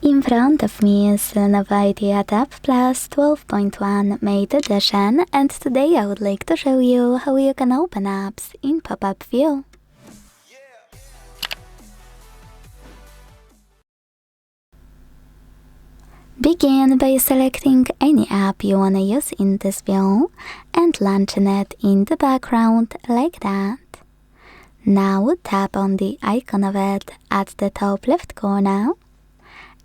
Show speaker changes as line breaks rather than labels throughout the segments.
In front of me is LENOVO Idea Tab Plus 12.1 Mate Edition, and today I would like to show you how you can open apps in pop-up view. Begin by selecting any app you wanna use in this view and launching it in the background like that. Now tap on the icon of it at the top left corner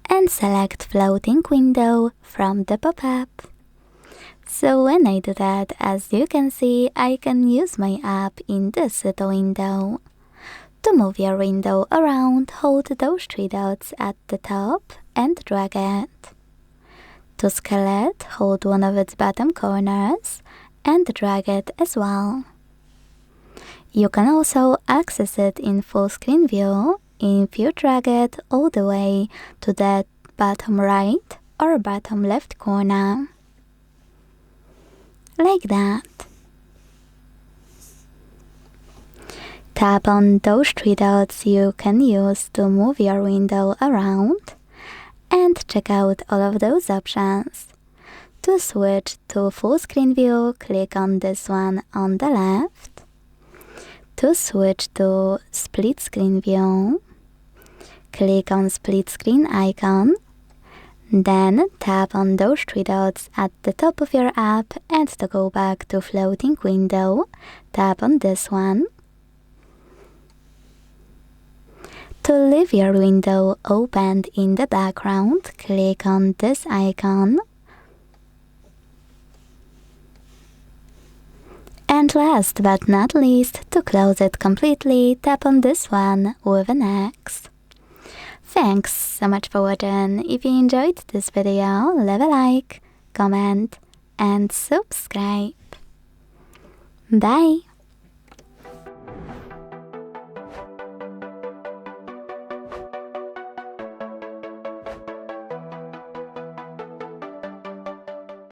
and select floating window from the pop-up. So when I do that, as you can see, I can use my app in this little window. To move your window around, hold those three dots at the top and drag it. To scale it, hold one of its bottom corners and drag it as well. You can also access it in full screen view if you drag it all the way to the bottom right or bottom left corner. Like that. Tap on those three dots you can use to move your window around and check out all of those options. To switch to full screen view, click on this one on the left. To switch to split screen view, click on split screen icon. Then tap on those three dots at the top of your app, and to go back to floating window, tap on this one. To leave your window opened in the background, click on this icon. And last but not least, to close it completely, tap on this one with an X. Thanks so much for watching. If you enjoyed this video, leave a like, comment and subscribe. Bye!